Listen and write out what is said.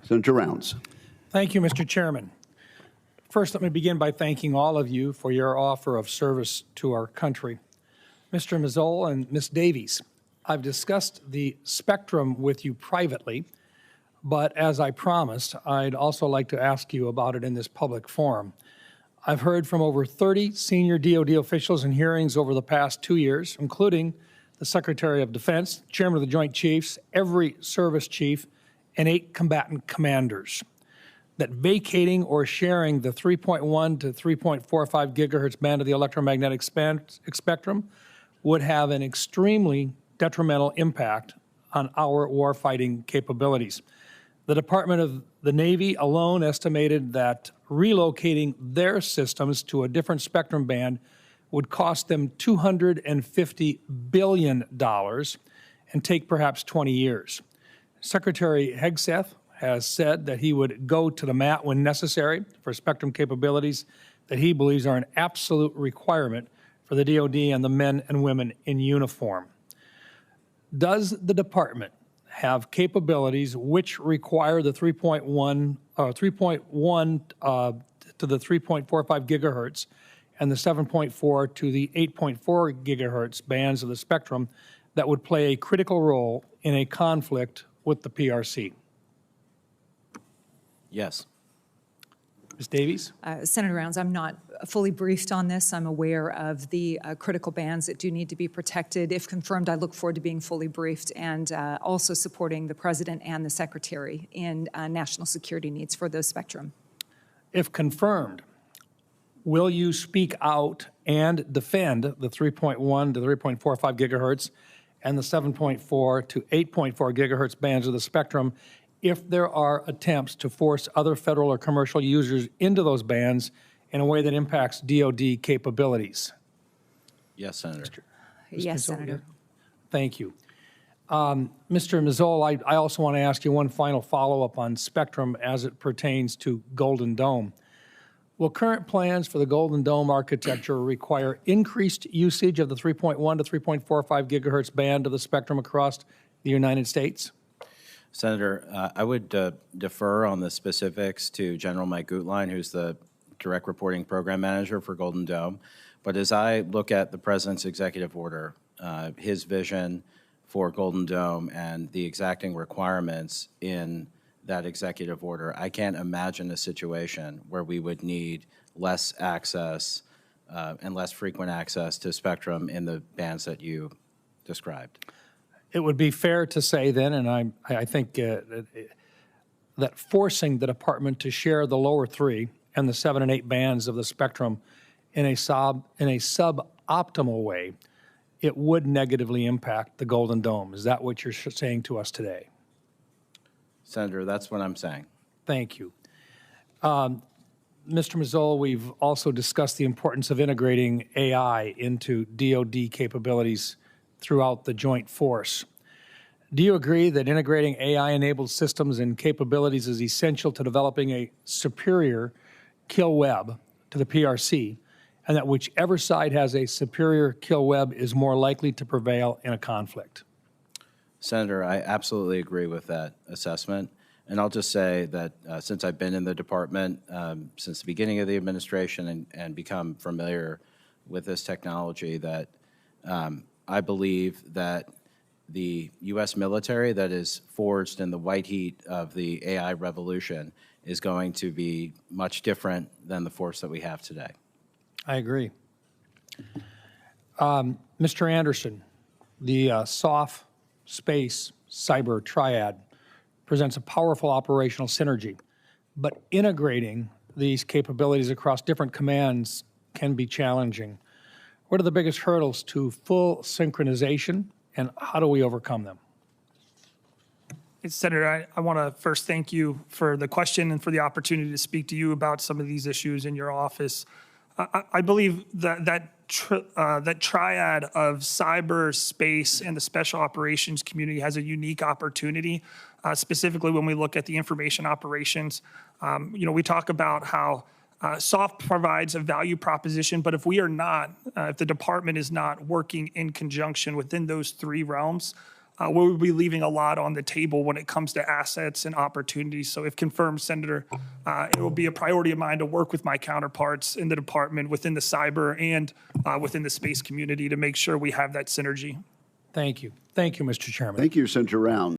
Senator Rounds. Thank you, Mr. Chairman. First, let me begin by thanking all of you for your offer of service to our country. Mr. Mazzol and Ms. Davies, I've discussed the spectrum with you privately, but as I promised, I'd also like to ask you about it in this public forum. I've heard from over 30 senior DoD officials in hearings over the past 2 years, including the Secretary of Defense, Chairman of the Joint Chiefs, every service chief, and 8 combatant commanders, that vacating or sharing the 3.1 to 3.45 gigahertz band of the electromagnetic spectrum would have an extremely detrimental impact on our warfighting capabilities. The Department of the Navy alone estimated that relocating their systems to a different spectrum band would cost them $250 billion and take perhaps 20 years. Secretary Hegseth has said that he would go to the mat when necessary for spectrum capabilities that he believes are an absolute requirement for the DoD and the men and women in uniform. Does the department have capabilities which require the 3.1 to the 3.45 gigahertz and the 7.4 to the 8.4 gigahertz bands of the spectrum that would play a critical role in a conflict with the PRC? Yes. Ms. Davies? Senator Rounds, I'm not fully briefed on this. I'm aware of the critical bands that do need to be protected. If confirmed, I look forward to being fully briefed and also supporting the President and the Secretary in national security needs for those spectrum. If confirmed, will you speak out and defend the 3.1 to 3.45 gigahertz and the 7.4 to 8.4 gigahertz bands of the spectrum if there are attempts to force other federal or commercial users into those bands in a way that impacts DoD capabilities? Yes, Senator. Yes, Senator. Thank you. Mr. Mazzol, I also want to ask you one final follow-up on spectrum as it pertains to Golden Dome. Will current plans for the Golden Dome architecture require increased usage of the 3.1 to 3.45 gigahertz band of the spectrum across the United States? Senator, I would defer on the specifics to General Mike Gutlein, who's the direct reporting program manager for Golden Dome. But as I look at the President's executive order, his vision for Golden Dome and the exacting requirements in that executive order, I can't imagine a situation where we would need less access and less frequent access to spectrum in the bands that you described. It would be fair to say then, and I think that forcing the department to share the lower 3 and the 7 and 8 bands of the spectrum in a suboptimal way, it would negatively impact the Golden Dome. Is that what you're saying to us today? Senator, that's what I'm saying. Thank you. Mr. Mazzol, we've also discussed the importance of integrating AI into DoD capabilities throughout the joint force. Do you agree that integrating AI-enabled systems and capabilities is essential to developing a superior kill web to the PRC, and that whichever side has a superior kill web is more likely to prevail in a conflict? Senator, I absolutely agree with that assessment. And I'll just say that since I've been in the department since the beginning of the administration and become familiar with this technology, that I believe that the U.S. military that is forged in the white heat of the AI revolution is going to be much different than the force that we have today. I agree. Mr. Anderson, the soft space cyber triad presents a powerful operational synergy, but integrating these capabilities across different commands can be challenging. What are the biggest hurdles to full synchronization, and how do we overcome them? Senator, I want to first thank you for the question and for the opportunity to speak to you about some of these issues in your office. I believe that triad of cyber, space, and the special operations community has a unique opportunity, specifically when we look at the information operations. We talk about how SOF provides a value proposition, but if we are not, if the department is not working in conjunction within those 3 realms, we'll be leaving a lot on the table when it comes to assets and opportunities. So if confirmed, Senator, it will be a priority of mine to work with my counterparts in the department, within the cyber and within the space community to make sure we have that synergy. Thank you. Thank you, Mr. Chairman. Thank you, Senator Rounds.